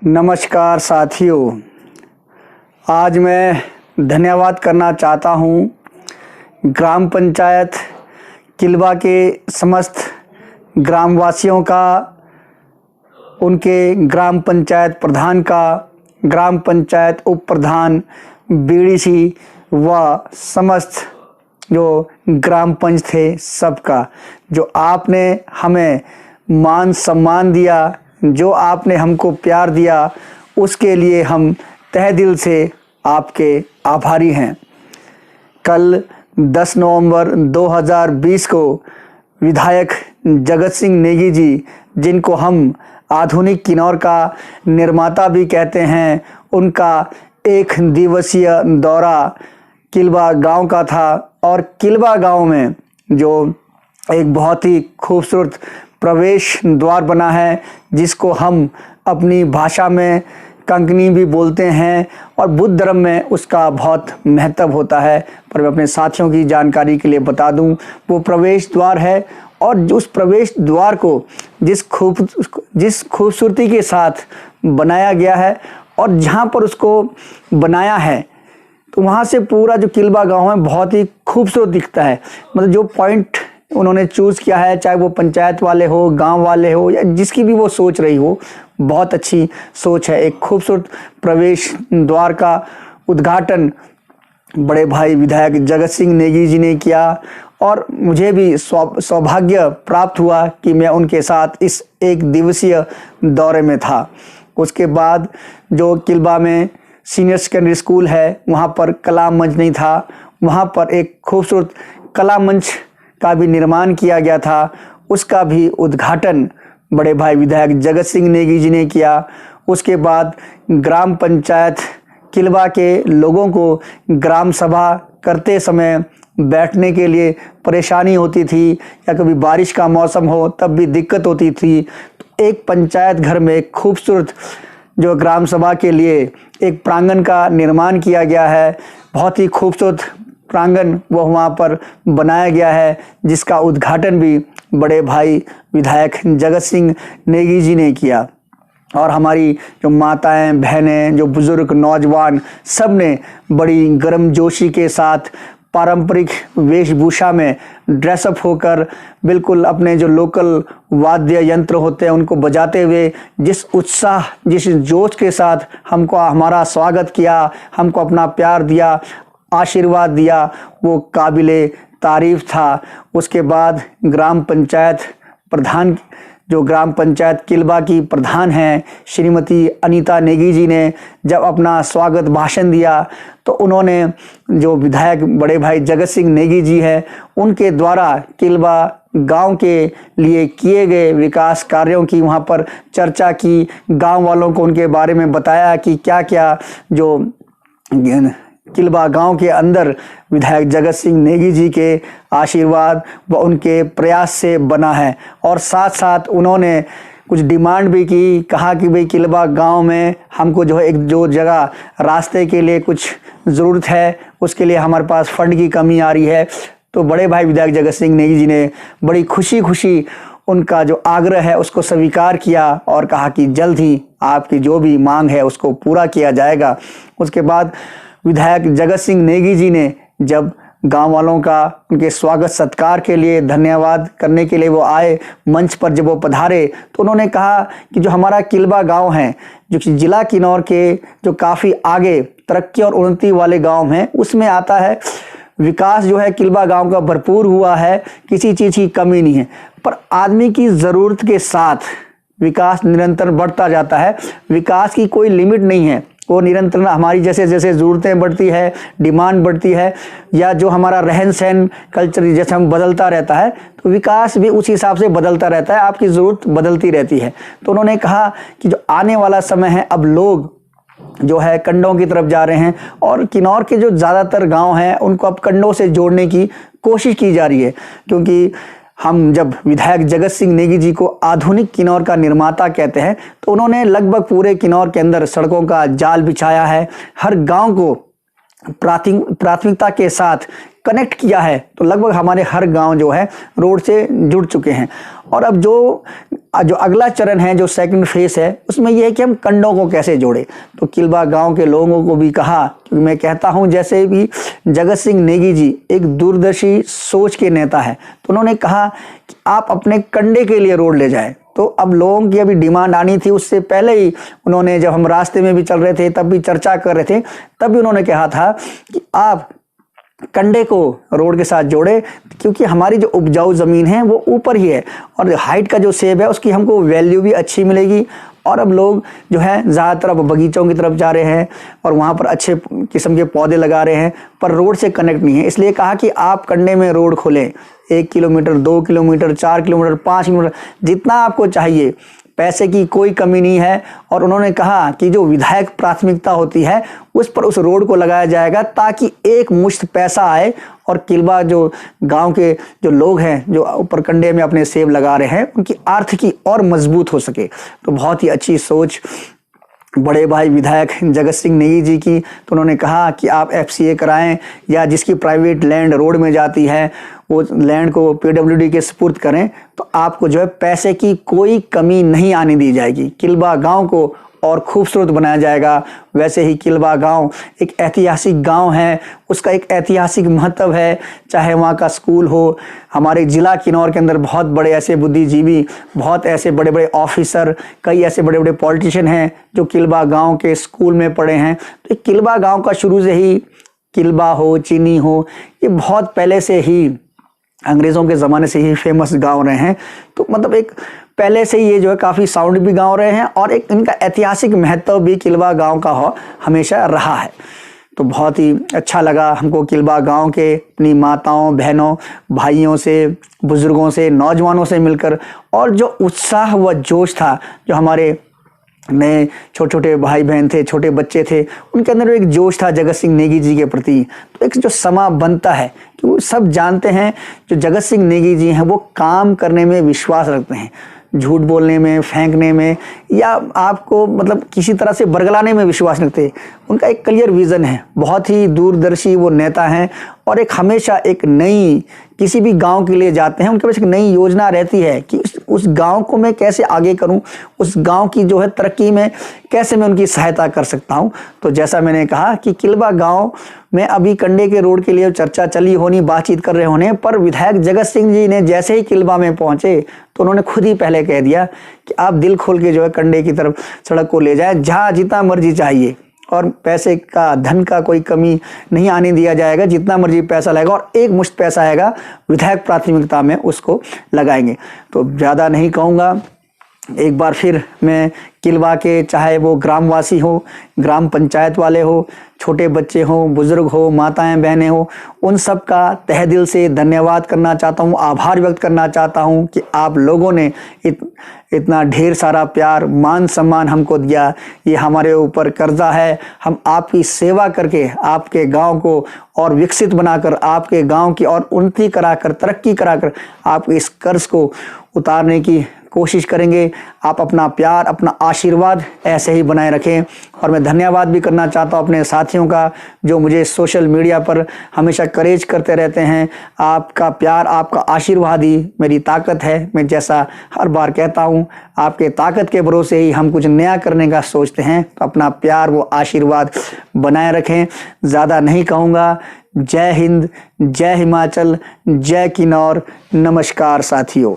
नमस्कार साथियों, आज मैं धन्यवाद करना चाहता हूँ ग्राम पंचायत किलबा के समस्त ग्रामवासियों का, उनके ग्राम पंचायत प्रधान का, ग्राम पंचायत उप प्रधान, बीडीसी व समस्त जो ग्राम पंच थे सबका, जो आपने हमें मान सम्मान दिया, जो आपने हमको प्यार दिया, उसके लिए हम तहे दिल से आपके आभारी हैं। कल 10 नवंबर 2020 को विधायक जगत सिंह नेगी जी, जिनको हम आधुनिक किन्नौर का निर्माता भी कहते हैं, उनका 1 दिवसीय दौरा किलबा गांव का था। और किलबा गांव में जो एक बहुत ही खूबसूरत प्रवेश द्वार बना है, जिसको हम अपनी भाषा में कंकनी भी बोलते हैं और बुद्ध धर्म में उसका बहुत महत्व होता है। पर मैं अपने साथियों की जानकारी के लिए बता दूं, वो प्रवेश द्वार है और उस प्रवेश द्वार को जिस खूबसूरती के साथ बनाया गया है और जहां पर उसको बनाया है, तो वहां से पूरा जो किलबा गांव है बहुत ही खूबसूरत दिखता है। मतलब जो पॉइंट उन्होंने चूज़ किया है, चाहे वो पंचायत वाले हो, गांव वाले हो, या जिसकी भी वो सोच रही हो, बहुत अच्छी सोच है। एक खूबसूरत प्रवेश द्वार का उद्घाटन बड़े भाई विधायक जगत सिंह नेगी जी ने किया और मुझे भी सौभाग्य प्राप्त हुआ कि मैं उनके साथ इस 1 दिवसीय दौरे में था। उसके बाद जो किलबा में सीनियर सेकेंडरी स्कूल है, वहाँ पर कला मंच नहीं था, वहाँ पर एक खूबसूरत कला मंच का भी निर्माण किया गया था। उसका भी उद्घाटन बड़े भाई विधायक जगत सिंह नेगी जी ने किया। उसके बाद ग्राम पंचायत किलबा के लोगों को ग्राम सभा करते समय बैठने के लिए परेशानी होती थी, या कभी बारिश का मौसम हो तब भी दिक्कत होती थी। तो एक पंचायत घर में एक खूबसूरत जो ग्राम सभा के लिए एक प्रांगण का निर्माण किया गया है। बहुत ही खूबसूरत प्रांगण वो वहाँ पर बनाया गया है, जिसका उद्घाटन भी बड़े भाई विधायक जगत सिंह नेगी जी ने किया। और हमारी जो माताएं, बहनें, जो बुजुर्ग, नौजवान, सब ने बड़ी गर्मजोशी के साथ पारंपरिक वेशभूषा में ड्रेसअप होकर, बिल्कुल अपने जो लोकल वाद्य यंत्र होते हैं उनको बजाते हुए, जिस उत्साह, जिस जोश के साथ हमको हमारा स्वागत किया, हमको अपना प्यार दिया, आशीर्वाद दिया, वो काबिले तारीफ था। उसके बाद ग्राम पंचायत प्रधान, जो ग्राम पंचायत किलबा की प्रधान हैं, श्रीमती अनीता नेगी जी ने जब अपना स्वागत भाषण दिया, तो उन्होंने जो विधायक बड़े भाई जगत सिंह नेगी जी हैं, उनके द्वारा किलबा गांव के लिए किए गए विकास कार्यों की वहां पर चर्चा की, गांव वालों को उनके बारे में बताया कि क्या क्या जो किलबा गांव के अंदर विधायक जगत सिंह नेगी जी के आशीर्वाद व उनके प्रयास से बना है। और साथ साथ उन्होंने कुछ डिमांड भी की, कहा कि भाई किलबा गांव में हमको जो है एक जो जगह रास्ते के लिए कुछ ज़रूरत है, उसके लिए हमारे पास फंड की कमी आ रही है। तो बड़े भाई विधायक जगत सिंह नेगी जी ने बड़ी खुशी उनका जो आग्रह है उसको स्वीकार किया और कहा कि जल्द ही आपकी जो भी मांग है उसको पूरा किया जाएगा। उसके बाद विधायक जगत सिंह नेगी जी ने जब गांव वालों का उनके स्वागत सत्कार के लिए, धन्यवाद करने के लिए वो आए मंच पर, जब वो पधारे, तो उन्होंने कहा कि जो हमारा किलबा गांव है, जो कि जिला किन्नौर के जो काफ़ी आगे तरक्की और उन्नति वाले गांव हैं, उसमें आता है। विकास जो है किलबा गांव का भरपूर हुआ है, किसी चीज़ की कमी नहीं है, पर आदमी की ज़रूरत के साथ विकास निरंतर बढ़ता जाता है। विकास की कोई लिमिट नहीं है, वो निरंतर हमारी जैसे जैसे ज़रूरतें बढ़ती है, डिमांड बढ़ती है, या जो हमारा रहन सहन कल्चर जैसे हम बदलता रहता है, तो विकास भी उस हिसाब से बदलता रहता है, आपकी ज़रूरत बदलती रहती है। तो उन्होंने कहा कि जो आने वाला समय है, अब लोग जो है कंडों की तरफ जा रहे हैं और किन्नौर के जो ज़्यादातर गांव हैं उनको अब कंडों से जोड़ने की कोशिश की जा रही है। क्योंकि हम जब विधायक जगत सिंह नेगी जी को आधुनिक किन्नौर का निर्माता कहते हैं, तो उन्होंने लगभग पूरे किन्नौर के अंदर सड़कों का जाल बिछाया है, हर गांव को प्राथमिकता के साथ कनेक्ट किया है। तो लगभग हमारे हर गांव जो है रोड से जुड़ चुके हैं और अब जो अगला चरण है, जो सेकंड फेज है, उसमें यह है कि हम कंडों को कैसे जोड़े। तो किलबा गांव के लोगों को भी कहा, क्योंकि मैं कहता हूं जैसे भी जगत सिंह नेगी जी एक दूरदर्शी सोच के नेता है, तो उन्होंने कहा कि आप अपने कंडे के लिए रोड ले जाएं। तो अब लोगों की अभी डिमांड आनी थी, उससे पहले ही उन्होंने, जब हम रास्ते में भी चल रहे थे तब भी चर्चा कर रहे थे, तब भी उन्होंने कहा था कि आप कंडे को रोड के साथ जोड़े, क्योंकि हमारी जो उपजाऊ ज़मीन है वो ऊपर ही है और हाइट का जो सेब है उसकी हमको वैल्यू भी अच्छी मिलेगी। और अब लोग जो है ज़्यादातर अब बगीचों की तरफ जा रहे हैं और वहाँ पर अच्छे किस्म के पौधे लगा रहे हैं, पर रोड से कनेक्ट नहीं है। इसलिए कहा कि आप कंडे में रोड खोलें, 1 किलोमीटर, 2 किलोमीटर, 4 किलोमीटर, 5 किलोमीटर, जितना आपको चाहिए, पैसे की कोई कमी नहीं है। और उन्होंने कहा कि जो विधायक प्राथमिकता होती है उस पर उस रोड को लगाया जाएगा, ताकि एक मुश्त पैसा आए और किलबा जो गांव के जो लोग हैं, जो ऊपर कंडे में अपने सेब लगा रहे हैं, उनकी आर्थिकी और मजबूत हो सके। तो बहुत ही अच्छी सोच बड़े भाई विधायक जगत सिंह नेगी जी की। तो उन्होंने कहा कि आप FCA कराएं, या जिसकी प्राइवेट लैंड रोड में जाती है वो लैंड को PWD के सुपुर्द करें, तो आपको जो है पैसे की कोई कमी नहीं आने दी जाएगी। किलबा गांव को और खूबसूरत बनाया जाएगा। वैसे ही किलबा गांव एक ऐतिहासिक गांव है, उसका एक ऐतिहासिक महत्व है, चाहे वहाँ का स्कूल हो। हमारे ज़िला किन्नौर के अंदर बहुत बड़े ऐसे बुद्धिजीवी, बहुत ऐसे बड़े बड़े ऑफिसर, कई ऐसे बड़े बड़े पॉलिटिशियन हैं जो किलबा गांव के स्कूल में पढ़े हैं। तो किलबा गांव का शुरू से ही, किलबा हो, चीनी हो, ये बहुत पहले से ही, अंग्रेज़ों के ज़माने से ही फेमस गांव रहे हैं। तो मतलब एक पहले से ये जो है काफ़ी साउंड भी गांव रहे हैं, और एक इनका ऐतिहासिक महत्व भी किलबा गांव का हमेशा रहा है। तो बहुत ही अच्छा लगा हमको किलबा गांव के अपनी माताओं, बहनों, भाइयों से, बुजुर्गों से, नौजवानों से मिलकर, और जो उत्साह व जोश था, जो हमारे नए छोटे छोटे भाई बहन थे, छोटे बच्चे थे, उनके अंदर एक जोश था जगत सिंह नेगी जी के प्रति। तो एक जो समा बनता है कि वो सब जानते हैं, जो जगत सिंह नेगी जी हैं वो काम करने में विश्वास रखते हैं, झूठ बोलने में, फेंकने में, या आपको मतलब किसी तरह से बरगलाने में विश्वास रखते। उनका एक क्लियर विज़न है, बहुत ही दूरदर्शी वो नेता हैं, और एक हमेशा एक नई, किसी भी गांव के लिए जाते हैं उनके पास एक नई योजना रहती है कि उस गांव को मैं कैसे आगे करूं, उस गांव की जो है तरक्की में कैसे मैं उनकी सहायता कर सकता हूं। तो जैसा मैंने कहा कि किलबा गांव में अभी कंडे के रोड के लिए चर्चा चली होनी, बातचीत कर रहे होने, पर विधायक जगत सिंह जी ने जैसे ही किलबा में पहुंचे तो उन्होंने खुद ही पहले कह दिया कि आप दिल खोल के जो है कंडे की तरफ सड़क को ले जाएं, जहाँ जितना मर्जी चाहिए, और पैसे का, धन का कोई कमी नहीं आने दिया जाएगा, जितना मर्जी पैसा लगेगा, और एक मुश्त पैसा आएगा, विधायक प्राथमिकता में उसको लगाएंगे। तो ज़्यादा नहीं कहूँगा, एक बार फिर मैं किलबा के, चाहे वो ग्रामवासी हो, ग्राम पंचायत वाले हो, छोटे बच्चे हों, बुजुर्ग हो, माताएं बहनें हो, उन सब का तहे दिल से धन्यवाद करना चाहता हूं, आभार व्यक्त करना चाहता हूं कि आप लोगों ने इतना ढेर सारा प्यार, मान सम्मान हमको दिया। ये हमारे ऊपर कर्जा है, हम आपकी सेवा करके आपके गांव को और विकसित बनाकर, आपके गांव की और उन्नति कराकर, तरक्की कराकर, आपके इस कर्ज को उतारने की कोशिश करेंगे। आप अपना प्यार, अपना आशीर्वाद ऐसे ही बनाए रखें। और मैं धन्यवाद भी करना चाहता हूं अपने साथियों का, जो मुझे सोशल मीडिया पर हमेशा करेज करते रहते हैं। आपका प्यार, आपका आशीर्वाद ही मेरी ताकत है। मैं जैसा हर बार कहता हूं, आपके ताकत के भरोसे ही हम कुछ नया करने का सोचते हैं। तो अपना प्यार, वो आशीर्वाद बनाए रखें। ज़्यादा नहीं कहूँगा। जय हिंद, जय हिमाचल, जय किन्नौर। नमस्कार साथियों।